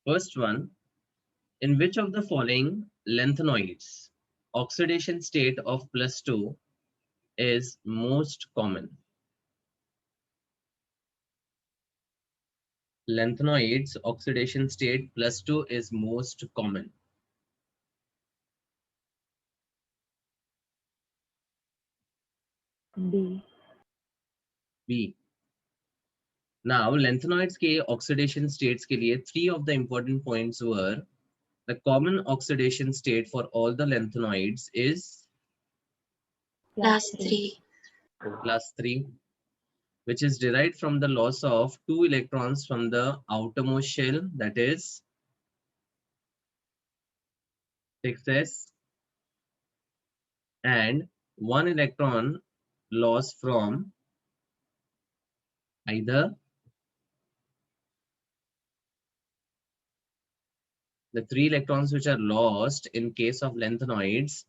First one, in which of the following lanthanoids oxidation state of +2 is most common? Lanthanoids oxidation state +2 is most common. B. B. Now, lanthanoids के oxidation states के लिए 3 of the important points were the common oxidation state for all the lanthanoids is Plus 3. +3, which is derived from the loss of 2 electrons from the outermost shell, that is 6s, and 1 electron loss from either the 3 electrons which are lost in case of lanthanoids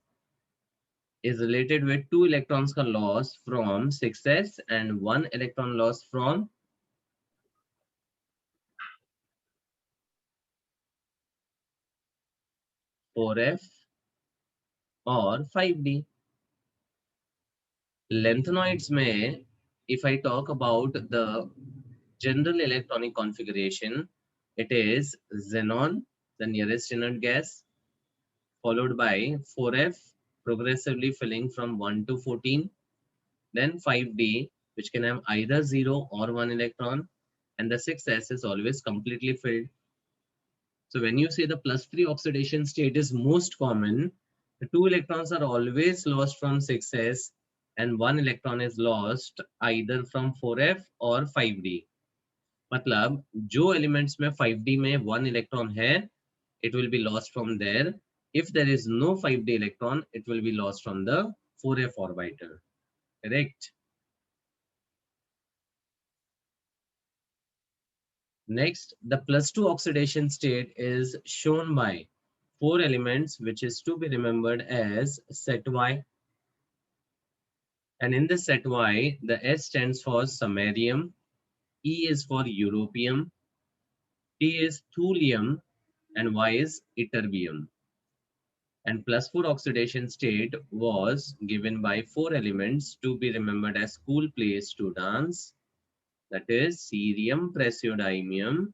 is related with 2 electrons ka loss from 6s and 1 electron loss from 4f or 5d. Lanthanoids mein, if I talk about the general electronic configuration, it is xenon, the nearest inert gas, followed by 4f, progressively filling from 1 to 14, then 5d, which can have either 0 or 1 electron, and the 6s is always completely filled. So when you say the +3 oxidation state is most common, the 2 electrons are always lost from 6s and 1 electron is lost either from 4f or 5d. मतलब जो elements में 5d में 1 electron है, it will be lost from there. If there is no 5d electron, it will be lost from the 4f orbital. Correct? Next, the +2 oxidation state is shown by 4 elements, which is to be remembered as set Y. And in this set Y, the S stands for samarium, E is for europium, T is thulium, and Y is ytterbium. And +4 oxidation state was given by 4 elements to be remembered as cool place to dance, that is cerium, praseodymium,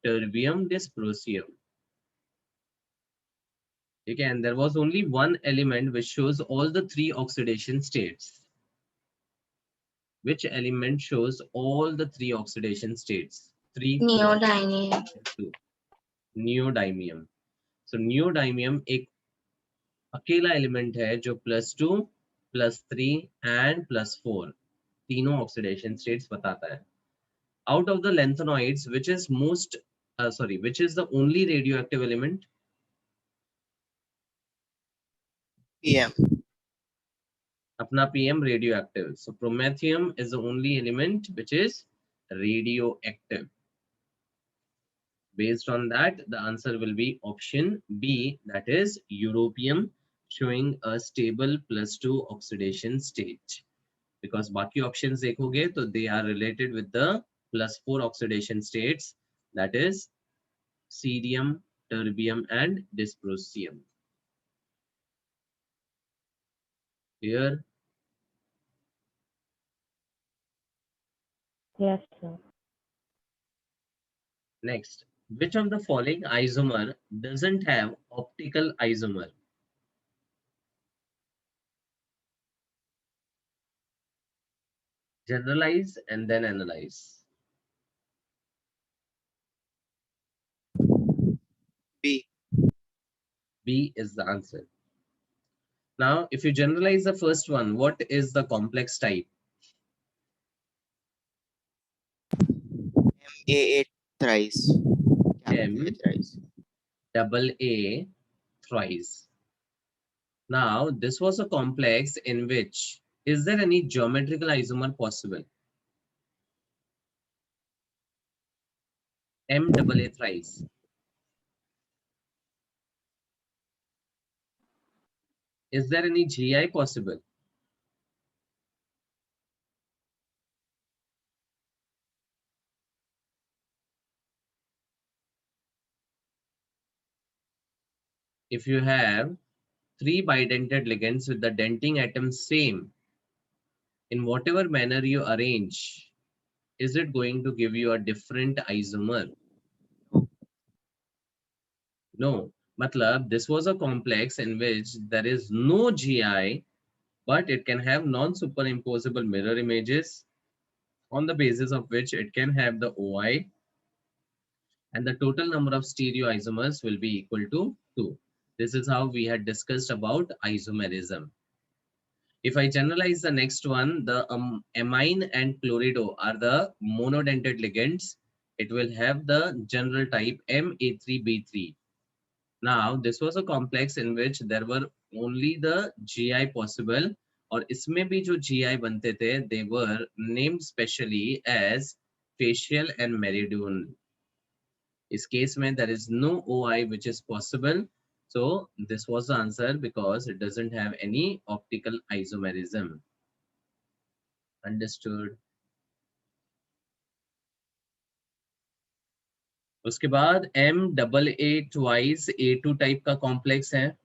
terbium, dysprosium. Again, there was only one element which shows all the 3 oxidation states. Which element shows all the 3 oxidation states? 3, 4, Neodymium. 2. Neodymium. So neodymium एक अकेला element है जो +2, +3 and +4 तीनों oxidation states बताता है. Out of the lanthanoids, which is which is the only radioactive element? PM. अपना PM radioactive. So promethium is the only element which is radioactive. Based on that, the answer will be option B, that is europium, showing a stable +2 oxidation state. Because बाकी options देखोगे तो they are related with the +4 oxidation states, that is cerium, terbium, and dysprosium. Clear? Yes, sir. Next, which of the following isomer doesn't have optical isomer? Generalize and then analyze. B. B is the answer. Now, if you generalize the first one, what is the complex type? MAA thrice. M Thrice. double A thrice. Now, this was a complex in which, is there any geometrical isomer possible? M double A thrice. Is there any GI possible? if you have 3 bidentate ligands with the denting atoms same, in whatever manner you arrange, is it going to give you a different isomer? No. Matlab, this was a complex in which there is no GI, but it can have non-superimposable mirror images on the basis of which it can have the OI, and the total number of stereoisomers will be equal to 2. This is how we had discussed about isomerism. If I generalize the next one, the amine and chlorido are the monodentate ligands. It will have the general type Ma3B3. Now, this was a complex in which there were only the GI possible, और इसमें भी जो GI बनते थे, they were named specially as facial and meridional. इस case में there is no OI which is possible. So this was the answer because it doesn't have any optical isomerism. Understood? उसके बाद MAA twice A2 type का complex है.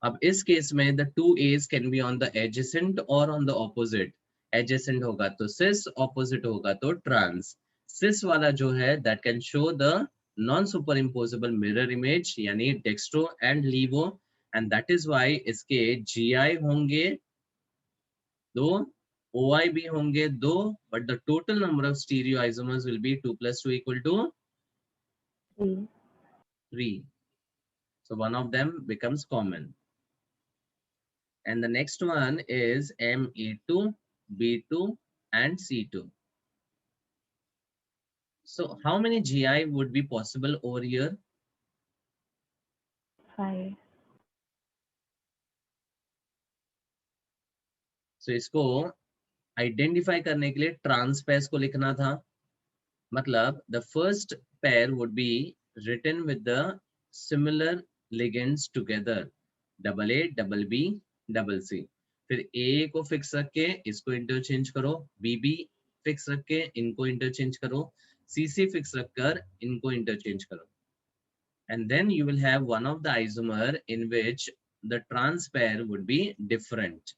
अब इस case में the two A's can be on the adjacent or on the opposite. Adjacent होगा तो cis, opposite होगा तो trans. Cis वाला जो है that can show the non-superimposable mirror image यानी dextro and levo, and that is why इसके GI होंगे 2, OI भी होंगे 2, but the total number of stereoisomers will be 2 plus 2 equal to 3. So one of them becomes common. And the next one is Ma2, B2, and C2. So how many GI would be possible over here? 5. So इसको identify करने के लिए trans pairs को लिखना था. मतलब the first pair would be written with the similar ligands together. double A, double B, double C. फिर A को फिक्स रख के इसको इंटरचेंज करो, BB फिक्स रख के इनको इंटरचेंज करो, CC फिक्स रखकर इनको इंटरचेंज करो. And then you will have one of the isomer in which the trans pair would be different.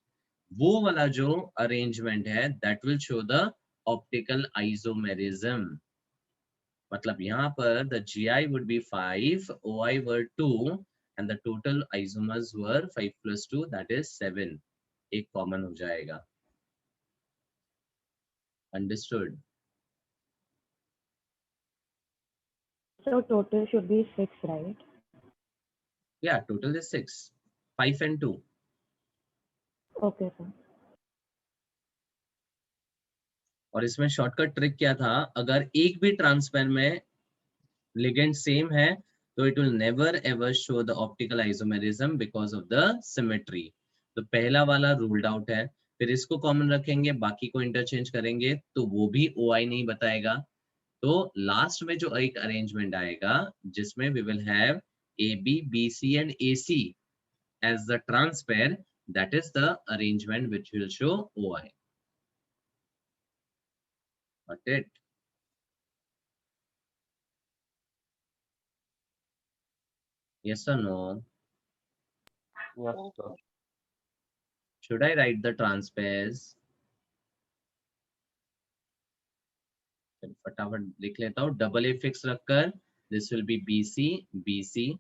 वो वाला जो arrangement है that will show the optical isomerism. मतलब यहाँ पर the GI would be 5, OI were 2, and the total isomers were 5 plus 2, that is 7. एक common हो जाएगा. Understood? So total should be 6, right? Yeah, total is 6. 5 and 2. Okay, sir. और इसमें shortcut trick क्या था, अगर एक भी ट्रांसपेयर में लिगेंड सेम है तो it will never ever show the optical isomerism because of the symmetry. तो पहला वाला रूल्ड आउट है. फिर इसको कॉमन रखेंगे, बाकी को इंटरचेंज करेंगे तो वो भी OI नहीं बताएगा. तो लास्ट में जो एक अरेंजमेंट आएगा जिसमें we will have AB, BC and AC as the trans pair, that is the arrangement which will show OI. Got it? Yes or no? Yes, sir. Should I write the trans pairs? फटाफट लिख लेता हूँ. Double A fix रखकर this will be BC, BC.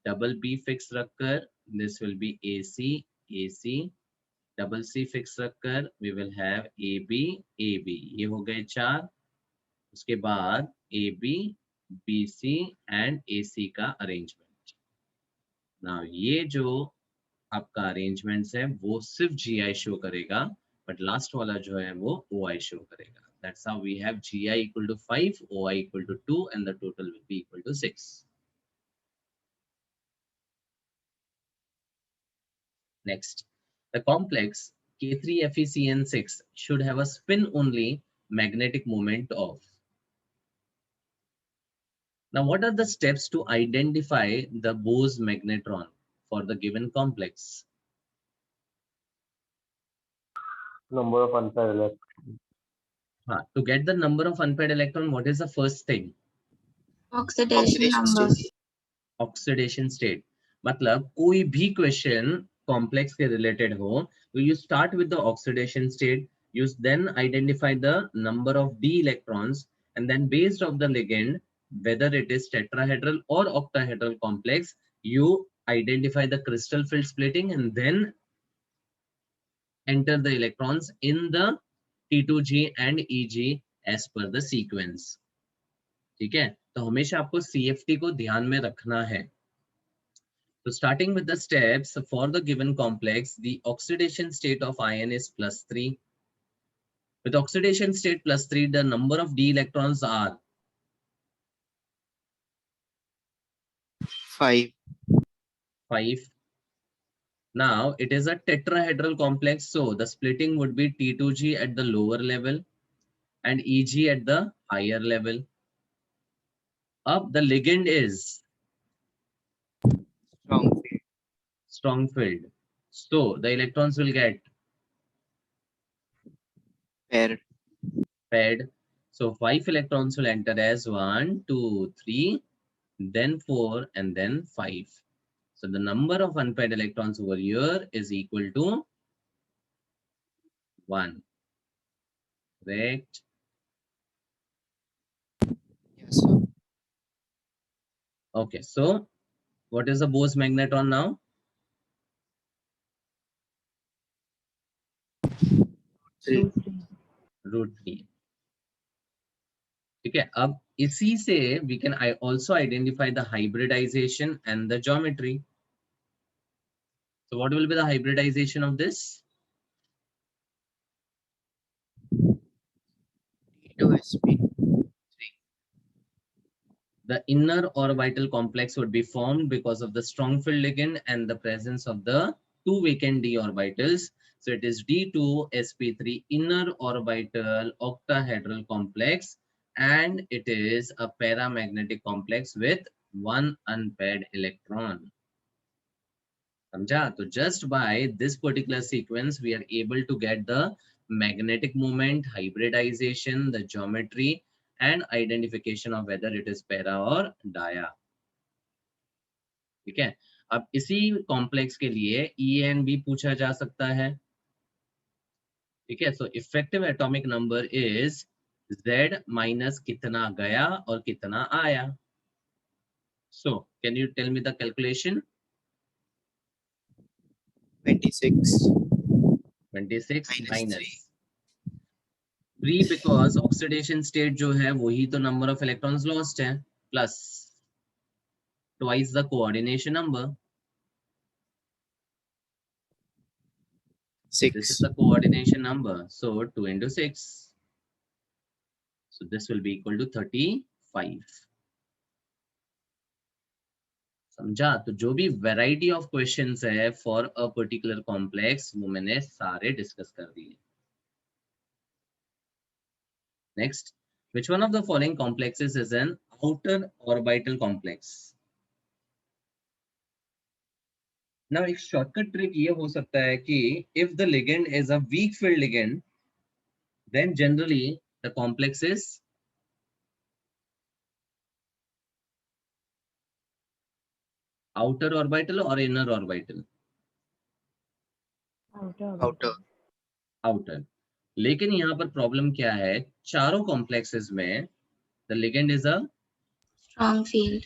Double B fix रखकर this will be AC, AC. Double C fix रखकर we will have AB, AB. ये हो गए 4. उसके बाद AB, BC and AC का अरेंजमेंट. Now ये जो आपका अरेंजमेंट्स है वो सिर्फ GI शो करेगा, बट लास्ट वाला जो है वो OI शो करेगा. That's how we have GI equal to 5, OI equal to 2, and the total will be equal to 6. Next, the complex K3FeCN6 should have a spin-only magnetic moment of. Now, what are the steps to identify the Bose magnetron for the given complex? Number of unpaired electrons. To get the number of unpaired electron, what is the first thing? Oxidation number. Oxidation state. Oxidation state. मतलब कोई भी question complex के related हो तो you start with the oxidation state, you then identify the number of d electrons, and then based of the ligand, whether it is tetrahedral or octahedral complex, you identify the crystal field splitting and then enter the electrons in the T2G and EG as per the sequence. ठीक है, तो हमेशा आपको CFT को ध्यान में रखना है. So starting with the steps for the given complex, the oxidation state of ion is +3. With oxidation state +3, the number of d electrons are 5. 5. Now it is a tetrahedral complex, so the splitting would be T2G at the lower level and EG at the higher level. Up the ligand is Strong field. strong filled, so the electrons will get Paired. paired. So 5 electrons will enter as 1, 2, 3, then 4, and then 5. So the number of unpaired electrons over here is equal to 1. Correct? Yes, sir. Okay, so what is the Bose magnetron now? 3. √3. ठीक है, अब इसी से we can also identify the hybridization and the geometry. So what will be the hybridization of this? D2sp. 3. The inner orbital complex would be formed because of the strong field ligand and the presence of the two vacant d orbitals. So it is D2sp3 inner orbital octahedral complex, and it is a paramagnetic complex with one unpaired electron. समझा? So just by this particular sequence, we are able to get the magnetic moment, hybridization, the geometry, and identification of whether it is para or dia. ठीक है, अब इसी complex के लिए EN भी पूछा जा सकता है. ठीक है, so effective atomic number is Z minus कितना गया और कितना आया. So can you tell me the calculation? 26. 26 -3. minus 3, because oxidation state जो है वही तो number of electrons lost है, plus twice the coordination number. This is 6. the coordination number, so 2 into 6. So this will be equal to 35. समझा? तो जो भी variety of questions है फॉर अ पर्टिकुलर कॉम्प्लेक्स वो मैंने सारे डिस्कस कर दिए. Next, which one of the following complexes is an outer orbital complex? Now एक शॉर्टकट ट्रिक ये हो सकता है कि if the ligand is a weak field ligand, then generally the complex is outer orbital or inner orbital? Outer. outer. लेकिन यहाँ पर problem क्या है, चारों कॉम्प्लेक्सेस में the ligand is a strong field.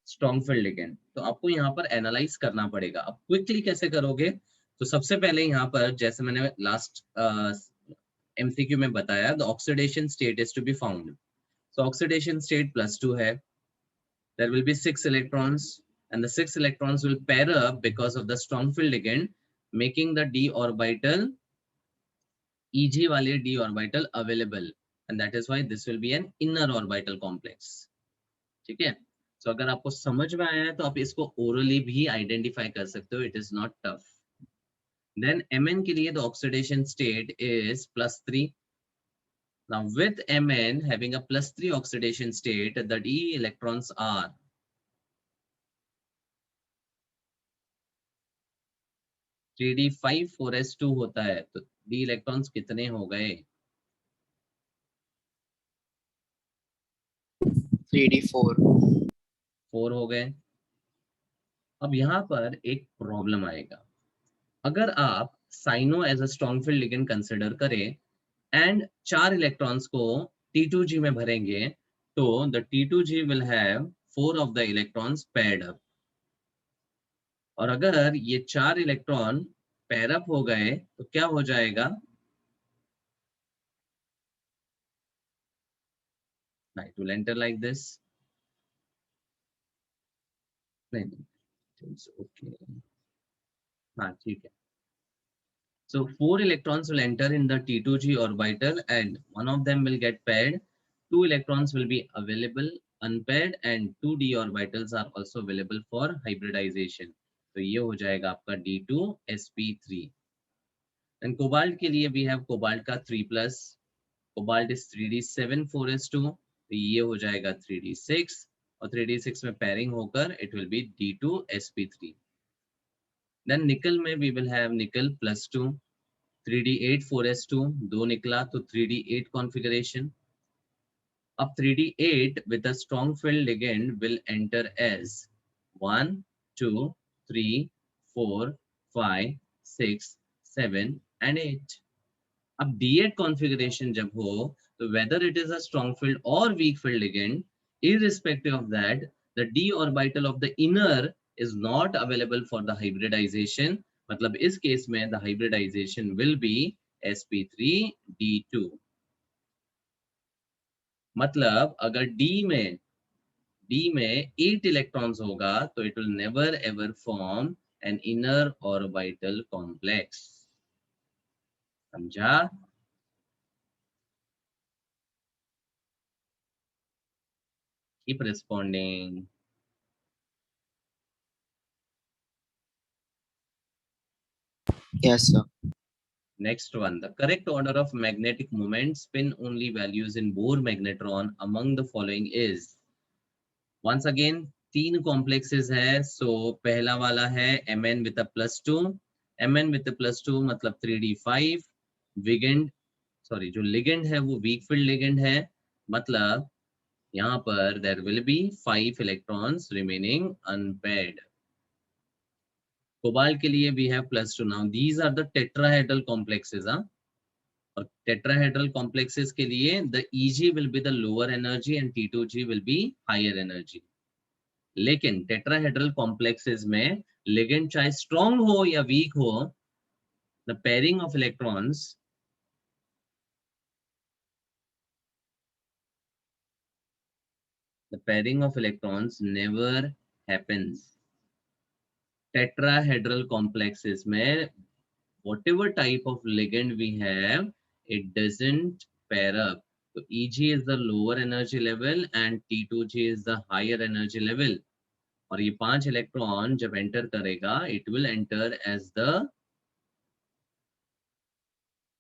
Strong field ligand. तो आपको यहाँ पर एनालाइज करना पड़ेगा. अब क्विकली कैसे करोगे? तो सबसे पहले यहाँ पर जैसे मैंने लास्ट एमसीक्यू में बताया, the oxidation state is to be found. So oxidation state +2 है. There will be 6 electrons and the 6 electrons will pair up because of the strong field ligand, making the d orbital EG वाले d orbital available, and that is why this will be an inner orbital complex. ठीक है, तो अगर आपको समझ में आया है तो आप इसको ओरली भी आइडेंटिफाई कर सकते हो. It is not tough. Then Mn के लिए the oxidation state is +3. Now with Mn having a +3 oxidation state, the d electrons are 3d5 4s2 होता है. तो d इलेक्ट्रॉन्स कितने हो गए? 3d4. 4 हो गए. अब यहाँ पर एक प्रॉब्लम आएगा। अगर आप cyano as a strong field ligand consider करें एंड 4 इलेक्ट्रॉन्स को T2G में भरेंगे, तो the T2G will have 4 of the electrons paired up. और अगर ये 4 इलेक्ट्रॉन पेयर अप हो गए तो क्या हो जाएगा? It will enter like this. नहीं, okay. हाँ, ठीक है. So 4 electrons will enter in the T2G orbital and one of them will get paired. 2 electrons will be available unpaired and 2 d orbitals are also available for hybridization. तो ये हो जाएगा आपका D2sp3. And cobalt के लिए we have cobalt का 3+. Cobalt is 3d7 4s2. तो ये हो जाएगा 3d6 और 3d6 में pairing होकर it will be D2sp3. Then nickel में we will have nickel +2. 3d8 4s2 2 निकला तो 3d8 configuration. अब 3d8 with a strong field ligand will enter as 1 2 3 4 5 6 7 and 8. अब d8 configuration जब हो तो whether it is a strong field or weak field ligand, irrespective of that, the d orbital of the inner is not available for the hybridization. मतलब इस case में the hybridization will be sp3d2. मतलब अगर D में 8 electrons होगा तो it will never ever form an inner orbital complex. समझा? Keep responding. Yes, sir. Next one, the correct order of magnetic moment spin only values in Bohr magnetron among the following is. Once again, 3 complexes है. So पहला वाला है Mn with a +2. Mn with a +2 मतलब 3d5. जो ligand है वो weak field ligand है. मतलब यहाँ पर there will be 5 electrons remaining unpaired. Cobalt के लिए we have +2. Now these are the tetrahedral complexes. और tetrahedral complexes के लिए the Eg will be the lower energy and T2G will be higher energy. लेकिन tetrahedral complexes में ligand चाहे strong हो या weak हो, the pairing of electrons never happens. Tetrahedral complexes में whatever type of ligand we have, it doesn't pair up. So Eg is the lower energy level and T2G is the higher energy level. और ये 5 electron जब enter करेगा, it will enter as the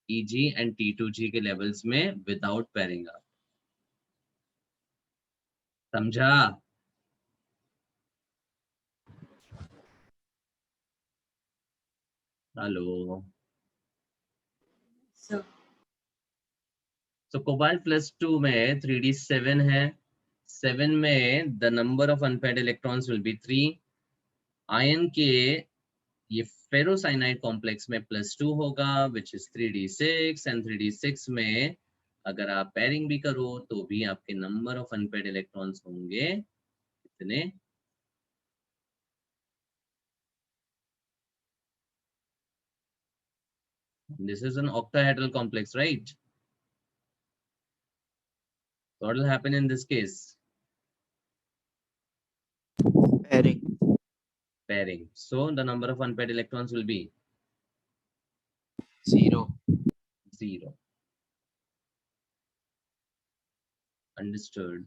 Eg and T2G के levels में without pairing up. समझा? Hello. So cobalt +2 में 3d7 है. 7 में the number of unpaired electrons will be 3. Ion के ये फेरोसाइनाइड कॉम्प्लेक्स में +2 होगा which is 3d6 and 3d6 में अगर आप पेयरिंग भी करो तो भी आपके नंबर ऑफ अनपेयर्ड इलेक्ट्रॉन्स होंगे कितने? This is an octahedral complex, right? So what will happen in this case? Pairing. So the number of unpaired electrons will be 0. 0. Understood.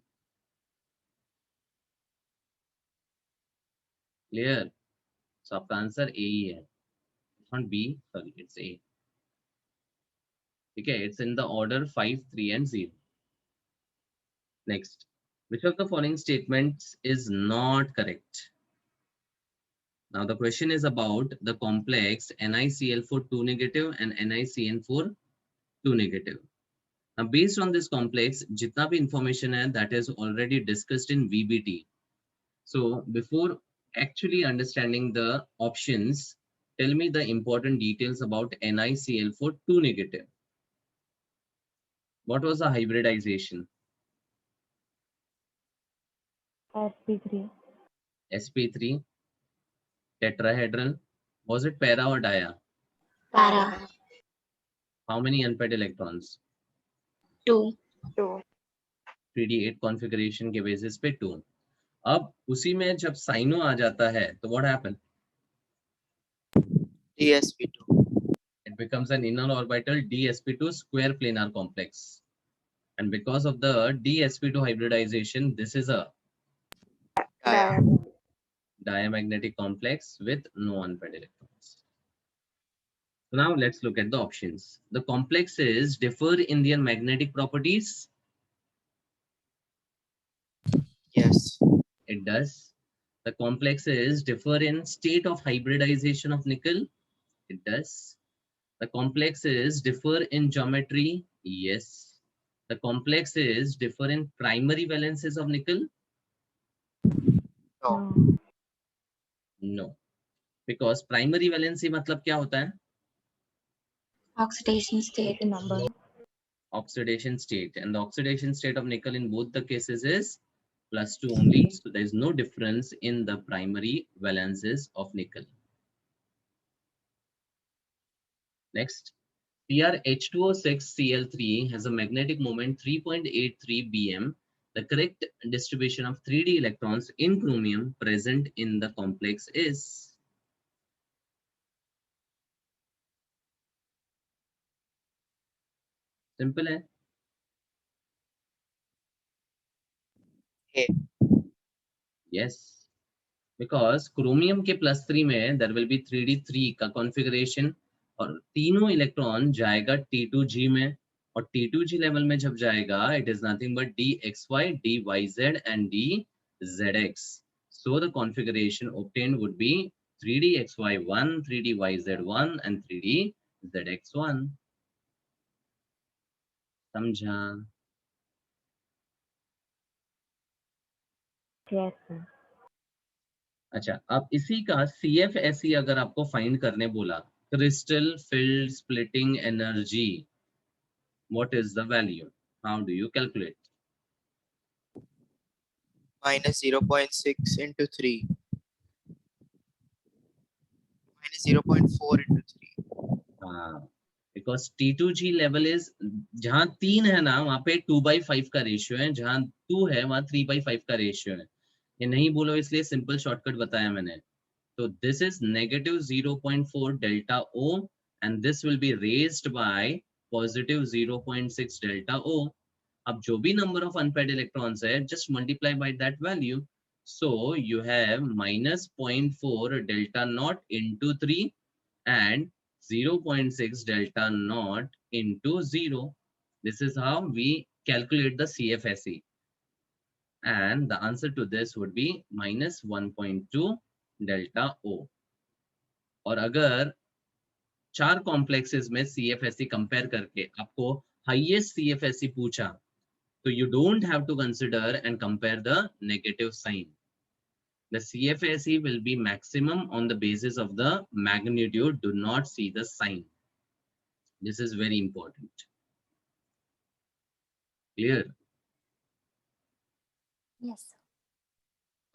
Clear? So आपका आंसर A ही है. It's not B, sorry, it's A. Okay, it's in the order 5, 3 and 0. Next, which of the following statements is not correct? Now the question is about the complex NiCl4 2 negative and NiCN4 2 negative. Now based on this complex, जितना भी information है that is already discussed in VBT. So before actually understanding the options, tell me the important details about NiCl4 2 negative. What was the hybridization? sp3. sp3 tetrahedral. Was it para or dia? Para. How many unpaired electrons? 2. 3d8 configuration के basis पे 2. अब उसी में जब cyano आ जाता है तो what happen? dsp2. It becomes an inner orbital dsp2 square planar complex. And because of the dsp2 hybridization, this is a diamagnetic complex with no unpaired electrons. So now let's look at the options. The complexes differ in their magnetic properties. Yes. It does. The complexes differ in state of hybridization of nickel. It does. The complexes differ in geometry. Yes. The complexes differ in primary valences of nickel. No. No. No. Because primary valency मतलब क्या होता है? Oxidation state. It's a number. Oxidation state, and the oxidation state of nickel in both the cases is +2 only, so there is no difference in the primary valences of nickel. Next, CrH2O6Cl3 has a magnetic moment 3.83 bm. The correct distribution of 3d electrons in chromium present in the complex is simple है. A. Yes, because chromium के +3 में there will be 3d3 का configuration और तीनों electron जाएगा T2G में और T2G level में जब जाएगा it is nothing but dxy, dyz and dzx. So the configuration obtained would be 3dxy1, 3dyz1 and 3dzx1. समझा? Yes, sir. अच्छा, अब इसी का CFSE अगर आपको फाइंड करने बोला, crystal field splitting energy, what is the value? How do you calculate? Minus 0.6 into 3. Minus 0.4 into 3. हाँ, because T2G level is जहाँ 3 है ना वहाँ पे 2/5 का रेशियो है, जहाँ 2 है वहाँ 3/5 का रेशियो है. ये नहीं बोलो इसलिए सिंपल शॉर्टकट बताया मैंने. So this is negative 0.4 delta O and this will be raised by positive 0.6 delta O. अब जो भी number of unpaired electrons है, just multiply by that value. So you have minus 0.4 delta naught into 3 and 0.6 delta naught into 0. This is how we calculate the CFSE. And the answer to this would be minus 1.2 delta O. और अगर 4 complexes में CFSE compare करके आपको highest CFSE पूछा तो you don't have to consider and compare the negative sign. The CFSE will be maximum on the basis of the magnitude. Do not see the sign. This is very important. Clear? Yes.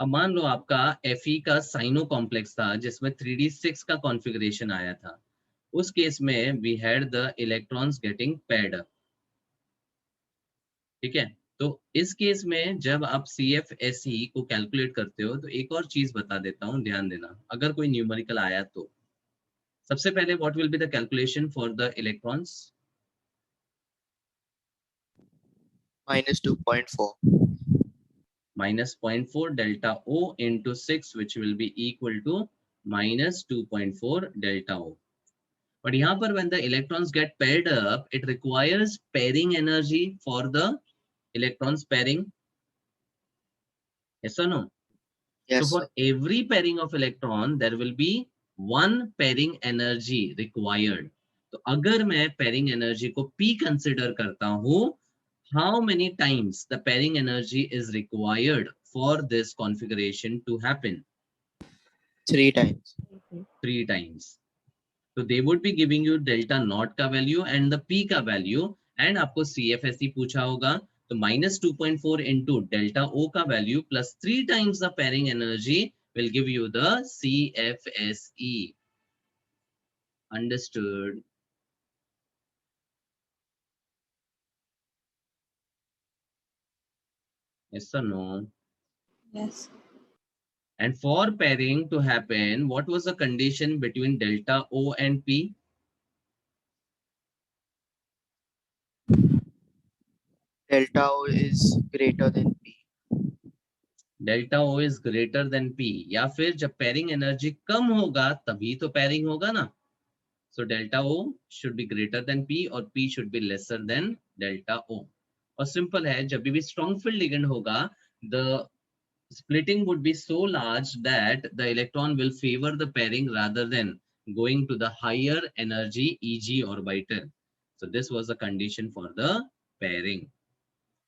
अब मान लो आपका Fe का cyano complex था जिसमें 3d6 का configuration आया था. उस केस में we had the electrons getting paired up. ठीक है, तो इस केस में जब आप CFSE को कैलकुलेट करते हो तो एक और चीज बता देता हूं, ध्यान देना अगर कोई न्यूमेरिकल आया तो. सबसे पहले what will be the calculation for the electrons? Minus 2.4. minus 0.4 delta O into 6 which will be equal to minus 2.4 delta O. But यहाँ पर when the electrons get paired up, it requires pairing energy for the electrons pairing. Yes or no? Yes, So for sir. every pairing of electron, there will be one pairing energy required. तो अगर मैं pairing energy को P consider करता हूँ, how many times the pairing energy is required for this configuration to happen? 3 times. 3 times. So they would be giving you delta naught का value and the P का value, and आपको CFSE पूछा होगा, तो -2.4 into delta O का value plus 3 times the pairing energy will give you the CFSE. Understood? Yes or no? Yes. And for pairing to happen, what was the condition between delta O and P? Delta O is greater than P. Delta O is greater than P, या फिर जब pairing energy कम होगा तभी तो pairing होगा ना. So delta O should be greater than P और P should be lesser than delta O. और सिंपल है, जब भी स्ट्रॉन्ग फील्ड लिगेंड होगा, the splitting would be so large that the electron will favor the pairing rather than going to the higher energy Eg orbital. So this was the condition for the pairing.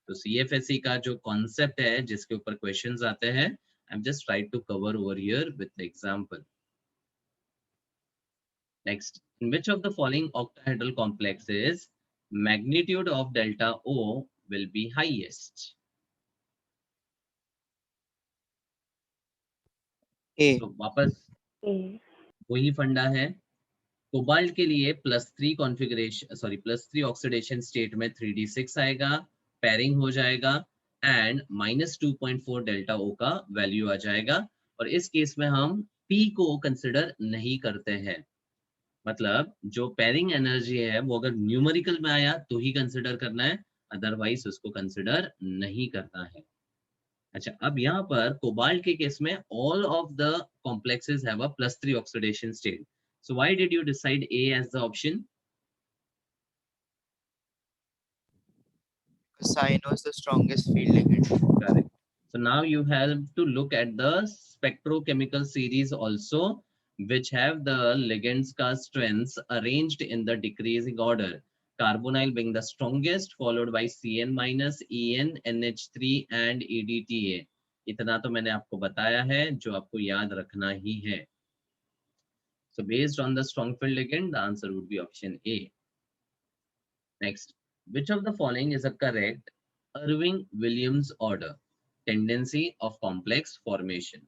तो CFSE का जो concept है जिसके ऊपर questions आते हैं, I am just try to cover over here with example. Next, in which of the following octahedral complexes magnitude of delta O will be highest? A. तो वापस A. वही फंडा है. कोबाल्ट के लिए +3 कॉन्फ़िगरेशन, सॉरी +3 ऑक्सीडेशन स्टेट में 3d6 आएगा, pairing हो जाएगा एंड -2.4 डेल्टा ओ का वैल्यू आ जाएगा. और इस केस में हम P को कंसिडर नहीं करते हैं. मतलब जो पेयरिंग एनर्जी है वो अगर न्यूमेरिकल में आया तो ही कंसिडर करना है, अदरवाइज उसको कंसिडर नहीं करना है. अच्छा, अब यहाँ पर कोबाल्ट के केस में all of the complexes have a +3 oxidation state. So why did you decide A as the option? Because cyano is the strongest field ligand. Correct. So now you have to look at the spectrochemical series also, which have the ligands ka strengths arranged in the decreasing order. Carbonyl being the strongest, followed by Cn minus, En, NH3 and EDTA. इतना तो मैंने आपको बताया है जो आपको याद रखना ही है. So based on the strong field ligand, the answer would be option A. Next, which of the following is a correct Irving-Williams order? Tendency of complex formation.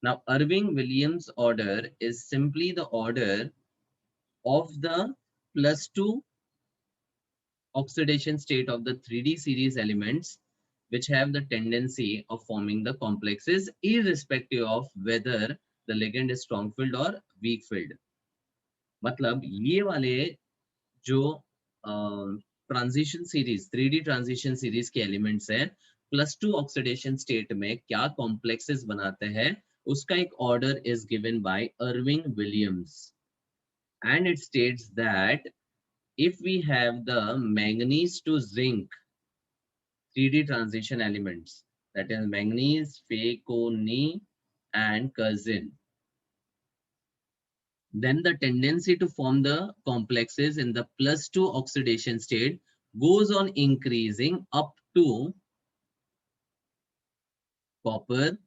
Now, Irving-Williams order is simply the order of the +2 oxidation state of the 3D series elements which have the tendency of forming the complexes irrespective of whether the ligand is strong filled or weak filled. मतलब ये वाले जो transition series 3D transition series के elements हैं, +2 oxidation state में क्या complexes बनाते हैं, उसका एक order is given by अर्विंग Williams. And it states that if we have the manganese to zinc 3D transition elements, that is manganese, Fe, Co, Ni and cousin, then the tendency to form the complexes in the +2 oxidation state goes on increasing up to copper,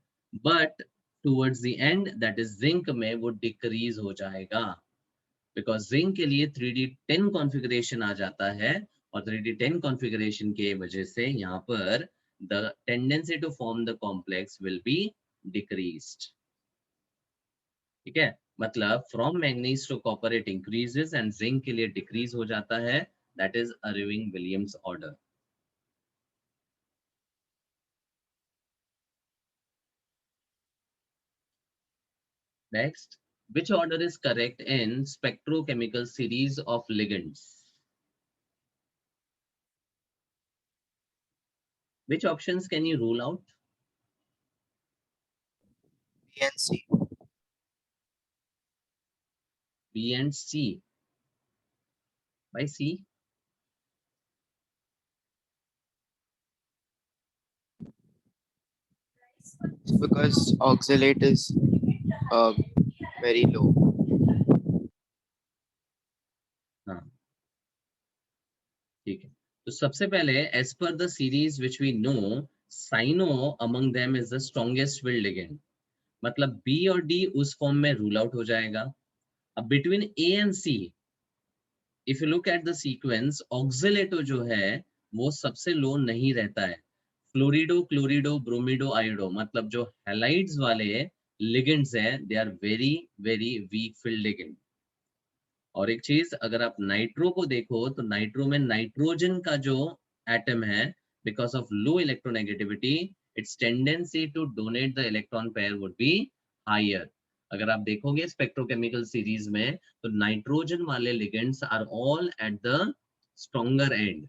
but towards the end, that is zinc में वो decrease हो जाएगा, because zinc के लिए 3D10 configuration आ जाता है और 3D10 configuration के वजह से यहाँ पर the tendency to form the complex will be decreased. ठीक है, मतलब from manganese to copper it increases and zinc के लिए decrease हो जाता है. That is Irving-Williams order. Next, which order is correct in spectrochemical series of ligands? Which options can you rule out? B and C. B and C. By C? Because oxalate is very low. हाँ, ठीक है. तो सबसे पहले, as per the series which we know, cyano among them is the strongest filled ligand. मतलब B और D उस form में रूल आउट हो जाएगा। अब between A and C if you look at the sequence, oxalato जो है वो सबसे लो नहीं रहता है। फ्लोरिडो, क्लोरिडो, ब्रोमिडो, आयोडो, मतलब जो हैलाइड्स वाले लिगेंड्स हैं, they are very very weak field ligand. और एक चीज, अगर आप नाइट्रो को देखो तो नाइट्रो में नाइट्रोजन का जो एटम है, because of low electronegativity, its tendency to donate the electron pair would be higher. अगर आप देखोगे स्पेक्ट्रोकेमिकल सीरीज में, तो नाइट्रोजन वाले ligands are all at the stronger end,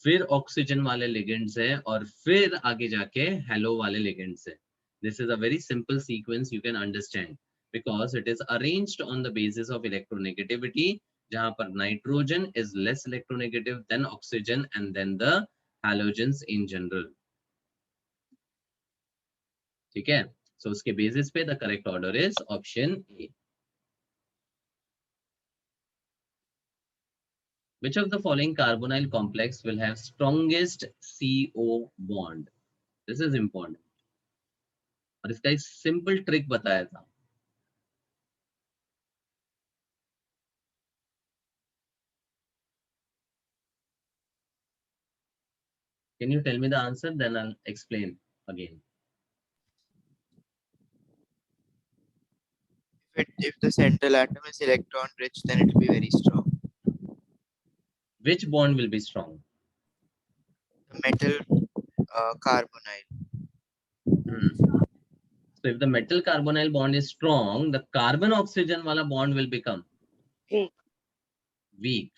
फिर ऑक्सीजन वाले लिगेंड्स है, और फिर आगे जाके हेलो वाले लिगेंड्स है। This is a very simple sequence, you can understand, because it is arranged on the basis of electronegativity, जहां पर nitrogen is less electronegative than oxygen and then the halogens in general. ठीक है, so उसके basis पे the correct order is option A. Which of the following carbonyl complex will have strongest CO bond? This is important. और इसका एक simple trick बताया था। Can you tell me the answer? Then I'll explain again. If the central atom is electron rich, then it will be very strong. Which bond will be strong? The metal carbonyl. So if the metal carbonyl bond is strong, the carbon oxygen wala bond will become Weak. weak.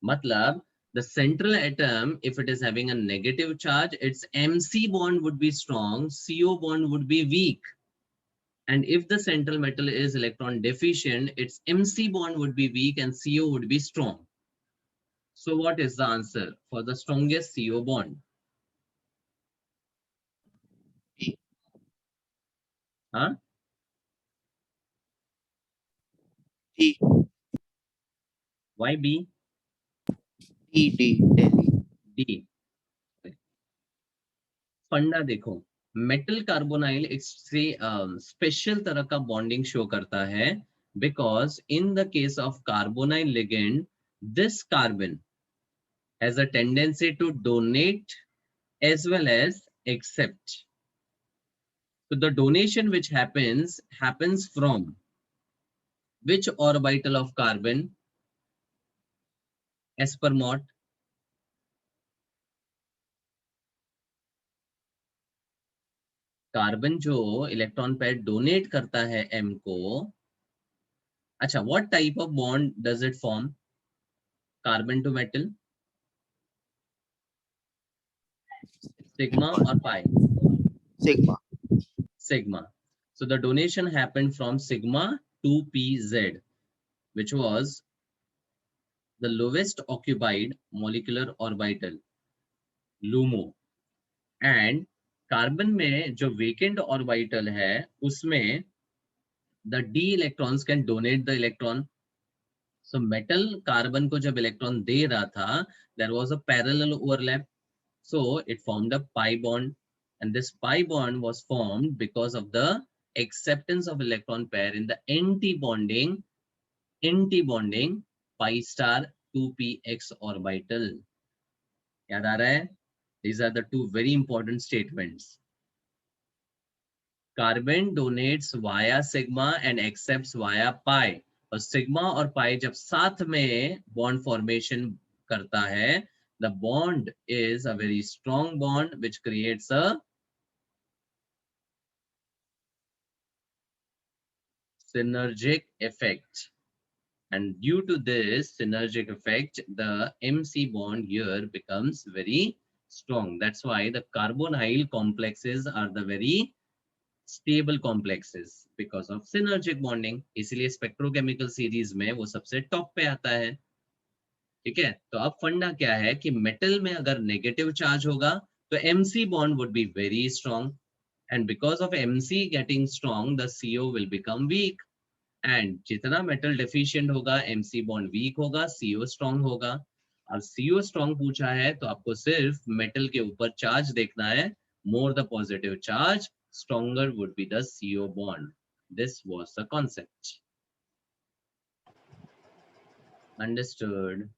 Matlab, the central atom, if it is having a negative charge, its MC bond would be strong, CO bond would be weak. And if the central metal is electron deficient, its MC bond would be weak and CO would be strong. So what is the answer for the strongest CO bond? D. Huh? D. Why B? D. Delhi. D. फंडा देखो, metal carbonyl एक special तरह का bonding show करता है, because in the case of carbonyl ligand, this carbon has a tendency to donate as well as accept. So the donation which happens from which orbital of carbon as per Mott? Carbon जो electron pair donate करता है m को, अच्छा, what type of bond does it form? Carbon to metal, sigma or pi? Sigma. Sigma. So the donation happened from sigma to pz, which was the lowest occupied molecular orbital, LUMO. And carbon में जो vacant orbital है, उसमें the d electrons can donate the electron. So metal carbon को जब electron दे रहा था, there was a parallel overlap. So it formed a pi bond, and this pi bond was formed because of the acceptance of electron pair in the anti-bonding pi star 2px orbital. याद आ रहा है? These are the two very important statements. Carbon donates via sigma and accepts via pi. और sigma और pi जब साथ में bond formation करता है, the bond is a very strong bond which creates a synergic effect. And due to this synergic effect, the MC bond here becomes very strong. That's why the carbonyl complexes are the very stable complexes because of synergic bonding. इसलिए spectrochemical series में वो सबसे top पे आता है. ठीक है, तो अब फंडा क्या है कि मेटल में अगर नेगेटिव चार्ज होगा तो MC bond would be very strong, and because of MC getting strong, the CO will become weak. And जितना मेटल डेफिशिएंट होगा, MC बॉन्ड वीक होगा, CO स्ट्रांग होगा. अब CO स्ट्रांग पूछा है तो आपको सिर्फ मेटल के ऊपर चार्ज देखना है, more the positive charge, stronger would be the CO bond. This was the concept. Understood?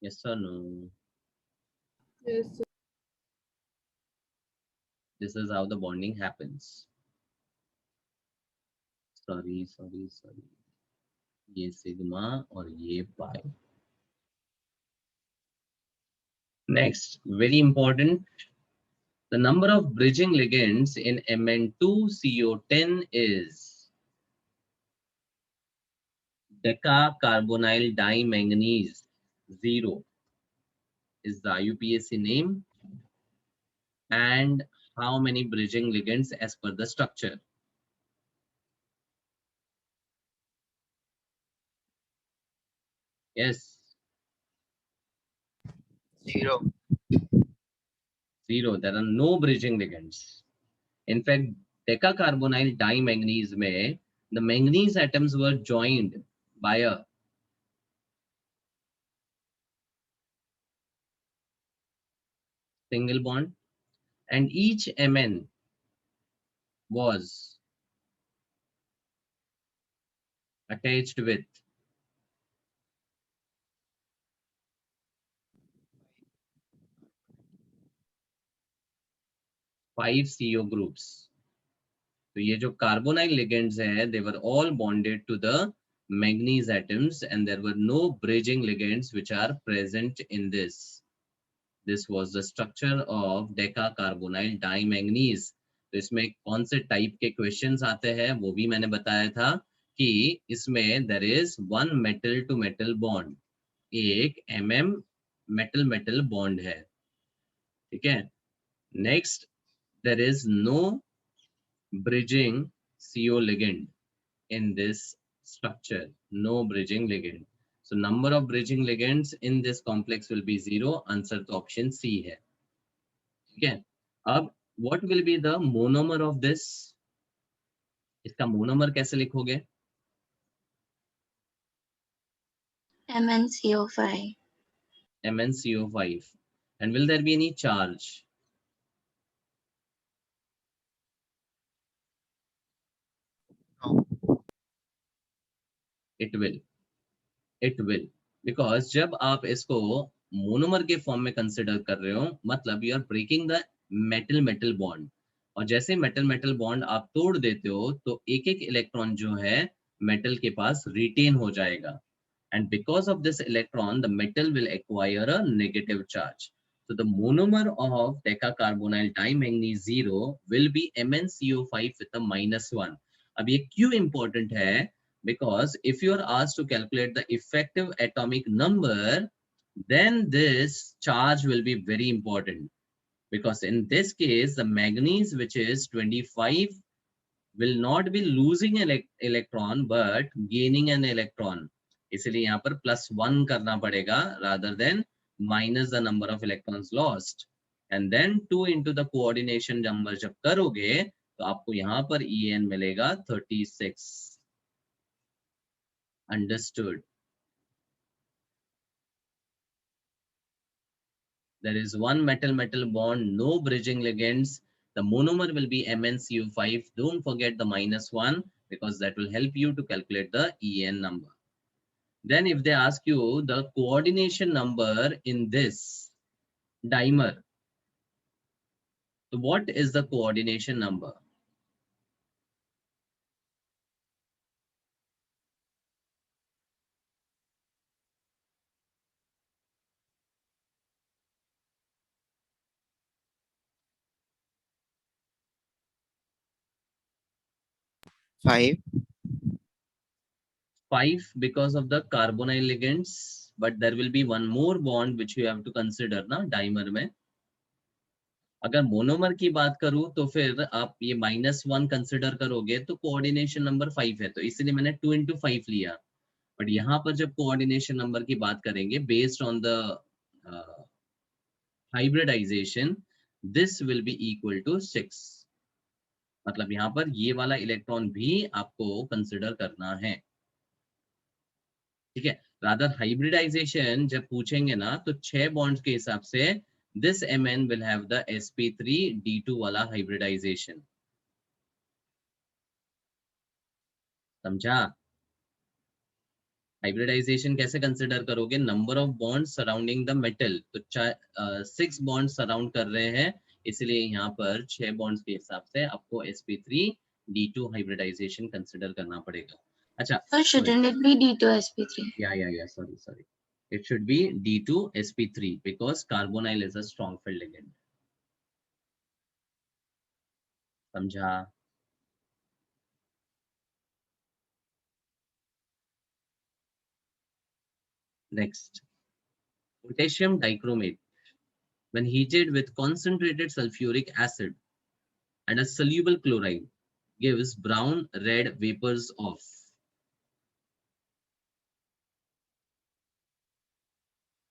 Yes or no? Yes, sir. This is how the bonding happens. Sorry. ये sigma और ये pi. Next, very important. The number of bridging ligands in Mn2CO10 is decacarbonyl dimanganese 0 is the IUPAC name, and how many bridging ligands as per the structure? Yes, 0. 0. There are no bridging ligands. In fact, decacarbonyl dimanganese mein, the manganese atoms were joined by a single bond, and each Mn was attached with 5 CO groups. तो ये जो carbonyl ligands हैं, they were all bonded to the manganese atoms, and there were no bridging ligands which are present in this. This was the structure of decacarbonyl dimanganese. तो इसमें कौन से type के questions आते हैं वो भी मैंने बताया था कि इसमें there is one metal to metal bond, एक मेटल मेटल बॉन्ड है, ठीक है. Next, there is no bridging CO ligand in this structure, no bridging ligand. So number of bridging ligands in this complex will be 0. Answer to option C है, ठीक है. अब what will be the monomer of this? इसका monomer कैसे लिखोगे? MnCO5. MnCO5. And will there be any charge? No. It will, because जब आप इसको मोनोमर के फॉर्म में कंसिडर कर रहे हो, मतलब you are breaking the metal metal bond, और जैसे मेटल मेटल बॉन्ड आप तोड़ देते हो तो एक एक इलेक्ट्रॉन जो है मेटल के पास रिटेन हो जाएगा, and because of this electron the metal will acquire a negative charge. So the monomer of decacarbonyl dimanganese 0 will be MnCO5 with a -1. अब ये क्यों important है? Because if you are asked to calculate the effective atomic number, then this charge will be very important, because in this case the manganese, which is 25, will not be losing an electron but gaining an electron. इसलिए यहाँ पर +1 करना पड़ेगा rather than minus the number of electrons lost, and then 2 into the coordination number जब करोगे तो आपको यहाँ पर En मिलेगा 36. Understood? There is one metal metal bond, no bridging ligands. The monomer will be MnCO5. Don't forget the -1, because that will help you to calculate the En number. Then if they ask you the coordination number in this dimer, so what is the coordination number? Five. 5 because of the carbonyl ligands, but there will be one more bond which you have to consider ना dimer में. अगर monomer की बात करूं तो फिर आप ये -1 कंसिडर करोगे तो कोऑर्डिनेशन नंबर 5 है, तो इसलिए मैंने 2 into 5 लिया. बट यहाँ पर जब कोऑर्डिनेशन नंबर की बात करेंगे based on the hybridisation, this will be equal to 6. मतलब यहाँ पर ये वाला इलेक्ट्रॉन भी आपको कंसिडर करना है, ठीक है. रादर हाइब्रिडाइजेशन जब पूछेंगे ना तो 6 बॉन्ड्स के हिसाब से this Mn will have the sp3d2 वाला हाइब्रिडाइजेशन. समझा? हाइब्रिडाइजेशन कैसे कंसिडर करोगे? Number of bonds surrounding the metal. तो 6 बॉन्ड्स सराउंड कर रहे हैं, इसलिए यहाँ पर 6 बॉन्ड्स के हिसाब से आपको sp3d2 हाइब्रिडाइजेशन कंसिडर करना पड़ेगा. अच्छा, Or shouldn't it be D2sp3? yeah, sorry. It should be D2sp3 because carbonyl is a strong field ligand. समझा? Next, potassium dichromate when heated with concentrated sulfuric acid and a soluble chloride gives brown red vapors of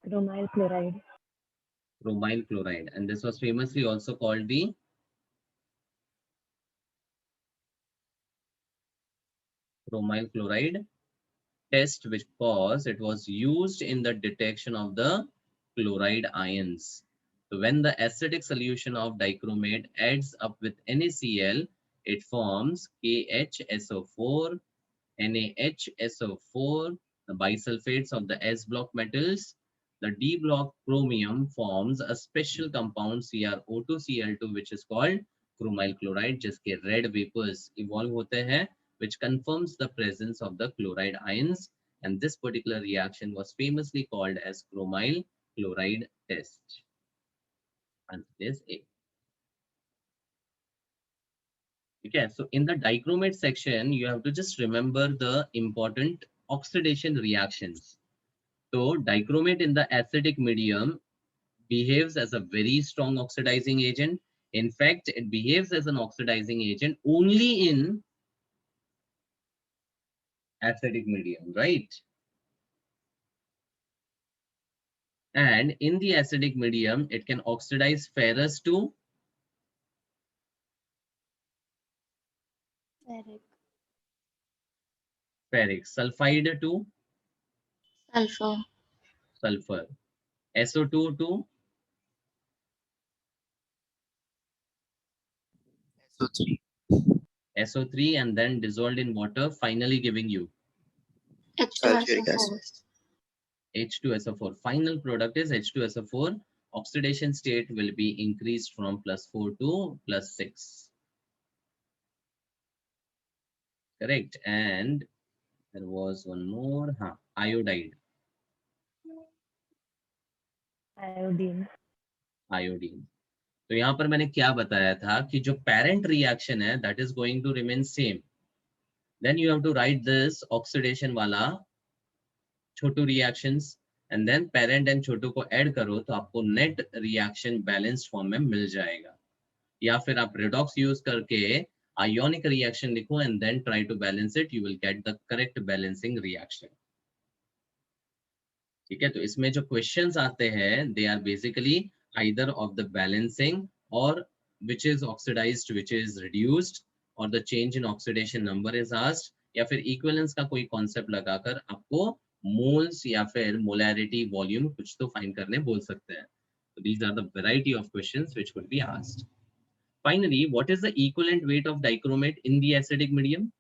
Chromyl chloride. bromyl chloride, and this was famously also called the bromyl chloride test, which was it was used in the detection of the chloride ions. So when the acidic solution of dichromate adds up with NaCl, it forms KHSO4, NaHSO4, the bisulfates of the S block metals. The D block chromium forms a special compound CrO2Cl2 which is called chromyl chloride, जिसके red vapors evolve होते हैं, which confirms the presence of the chloride ions, and this particular reaction was famously called as chromyl chloride test. Answer is A. Okay, so in the dichromate section, you have to just remember the important oxidation reactions. So dichromate in the acidic medium behaves as a very strong oxidizing agent. In fact, it behaves as an oxidizing agent only in acidic medium, right? And in the acidic medium, it can oxidize ferrous to ferric, sulfide to Sulfur. sulfur, SO2 to SO3. SO3, and then dissolved in water, finally giving you Sulfuric acid. H2SO4. H2SO4. Final product is H2SO4. Oxidation state will be increased from +4 to +6. Correct. And there was one more, iodide. Iodine. तो यहाँ पर मैंने क्या बताया था कि जो parent reaction है that is going to remain same. Then you have to write this oxidation वाला छोटू reactions and then parent and छोटू को add करो तो आपको net reaction balanced form में मिल जाएगा. या फिर आप redox use करके ionic reaction लिखो and then try to balance it, you will get the correct balancing reaction. ठीक है, तो इसमें जो questions आते हैं they are basically either of the balancing or which is oxidized, which is reduced, or the change in oxidation number is asked, या फिर equivalence का कोई concept लगाकर आपको moles या फिर molarity volume कुछ तो find करने बोल सकते हैं. So these are the variety of questions which could be asked. Finally, what is the equivalent weight of dichromate in the acidic medium?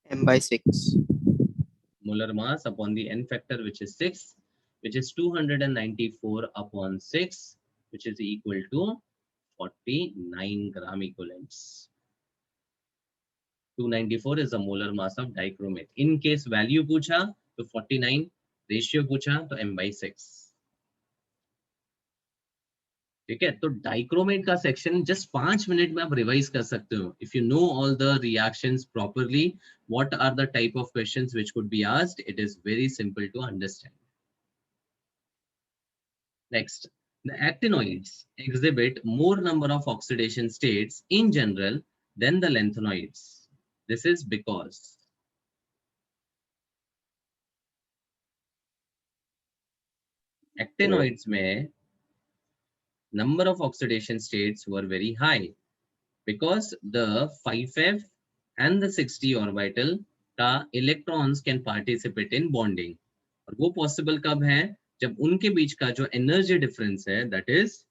M/6. Molar mass upon the N factor, which is 6, which is 294 upon 6, which is equal to 49 gram equivalents. 294 is the molar mass of dichromate. In case value पूछा तो 49, ratio पूछा तो M/6. ठीक है, तो dichromate का section just 5 minute में आप रिवाइज कर सकते हो. If you know all the reactions properly, what are the type of questions which could be asked, it is very simple to understand. Next, the actinoids exhibit more number of oxidation states in general than the lanthanoids. This is because actinoids में number of oxidation states were very high, because the 5f and the 6d orbital का electrons can participate in bonding. और वो possible कब है? जब उनके बीच का जो energy difference है that is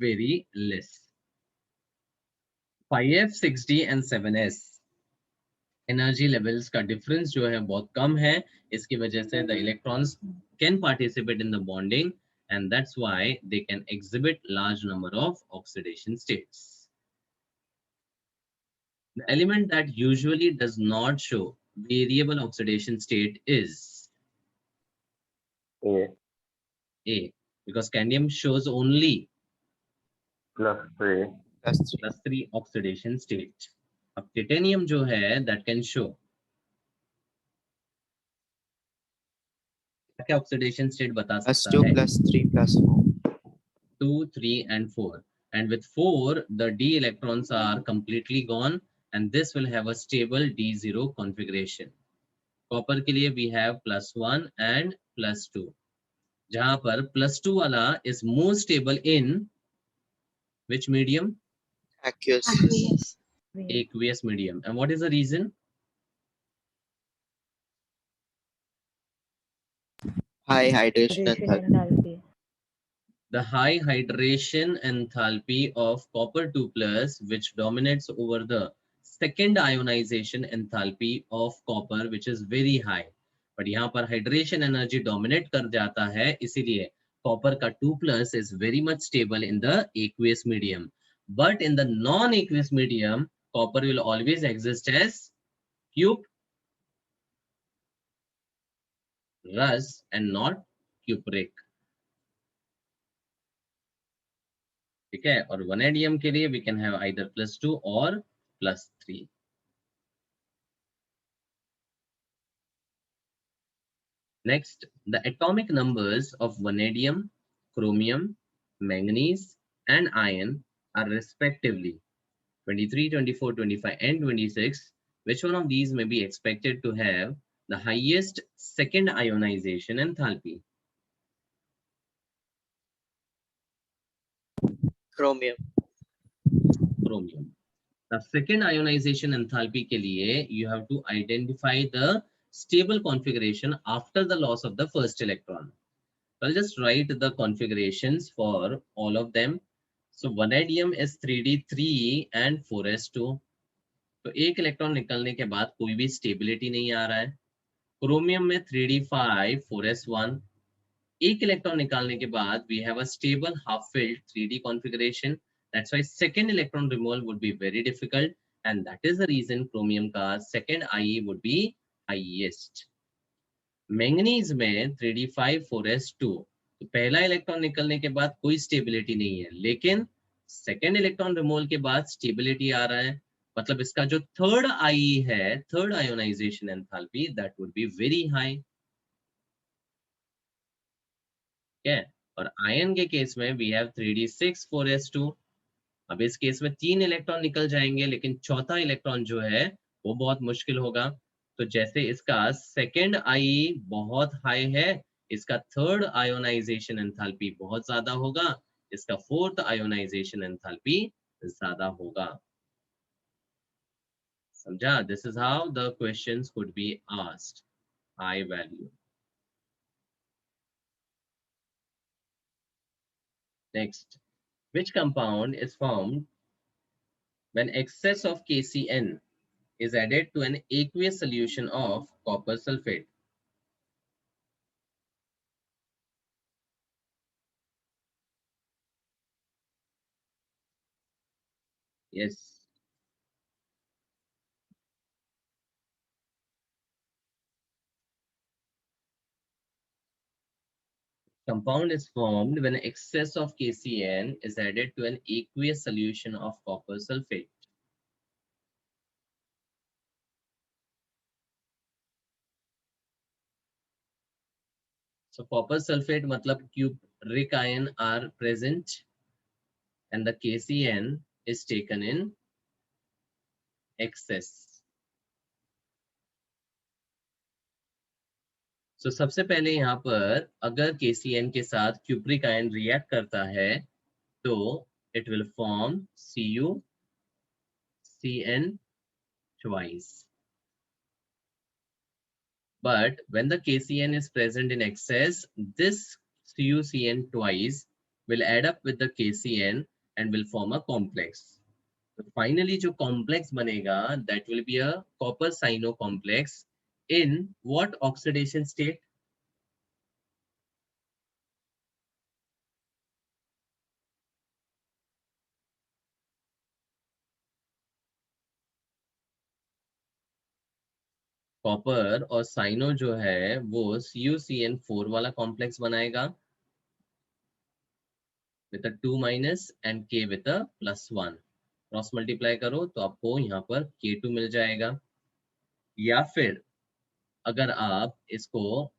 very less. 5f, 6d and 7s energy levels का difference जो है बहुत कम है. इसकी वजह से the electrons can participate in the bonding and that's why they can exhibit large number of oxidation states. The element that usually does not show variable oxidation state is A A, because scandium shows only +3. +3 oxidation state. अब titanium जो है that can show क्या oxidation state बता सकता +2, है? +3, +4. 2, 3 and 4. And with 4, the d electrons are completely gone and this will have a stable d0 configuration. Copper के लिए we have +1 and +2. जहां पर +2 वाला is more stable in which medium? Aqueous. Aqueous. Aqueous medium. And what is the reason? High hydration Hydration enthalpy. enthalpy. The high hydration enthalpy of copper 2+, which dominates over the second ionization enthalpy of copper, which is very high. But यहाँ पर hydration energy dominate कर जाता है, इसीलिए copper का 2+ is very much stable in the aqueous medium. But in the non-aqueous medium, copper will always exist as cuprous and not cupric. ठीक है, और वनेडियम के लिए we can have either +2 or +3. Next, the atomic numbers of vanadium, chromium, manganese, and iron are respectively 23, 24, 25, and 26. Which one of these may be expected to have the highest second ionization enthalpy? Chromium. Chromium. The second ionization enthalpy के लिए you have to identify the stable configuration after the loss of the first electron. So I'll just write the configurations for all of them. So vanadium is 3d3 and 4s2. तो एक electron निकलने के बाद कोई भी stability नहीं आ रहा है. क्रोमियम में 3d5 4s1. एक इलेक्ट्रॉन निकालने के बाद we have a stable half filled 3d configuration. That's why second electron removal would be very difficult and that is the reason chromium का second IE would be highest. Manganese में 3d5 4s2. तो पहला electron निकलने के बाद कोई stability नहीं है, लेकिन सेकेंड इलेक्ट्रॉन रिमूवल के बाद स्टेबिलिटी आ रहा है. मतलब इसका जो थर्ड आई है, third ionization enthalpy, that would be very high. ठीक है, और आयन के केस में वी हैव 3d6 4s2. अब इस केस में 3 इलेक्ट्रॉन निकल जाएंगे, लेकिन चौथा इलेक्ट्रॉन जो है वो बहुत मुश्किल होगा. तो जैसे इसका सेकेंड आई बहुत हाई है, इसका थर्ड आयोनाइजेशन एंथैल्पी बहुत ज्यादा होगा, इसका फोर्थ आयोनाइजेशन एंथैल्पी ज्यादा होगा. समझा? This is how the questions could be asked. High value. Next, which compound is formed when excess of KCN is added to an aqueous solution of copper sulfate? Yes. Compound is formed when excess of KCN is added to an aqueous solution of copper sulfate. So copper sulfate matlab cupric ion are present and the KCN is taken in excess. So सबसे पहले यहाँ पर अगर KCN के साथ cupric ion react करता है तो it will form Cu Cn twice. But when the KCN is present in excess, this CuCN twice will add up with the KCN and will form a complex. So finally, जो complex बनेगा, that will be a copper cyano complex in what oxidation state? Copper और cyano जो है वो CuCN4 वाला complex बनाएगा with a 2 minus and K with a +1. Cross multiply करो तो आपको यहाँ पर K2 मिल जाएगा। या फिर अगर आप इसको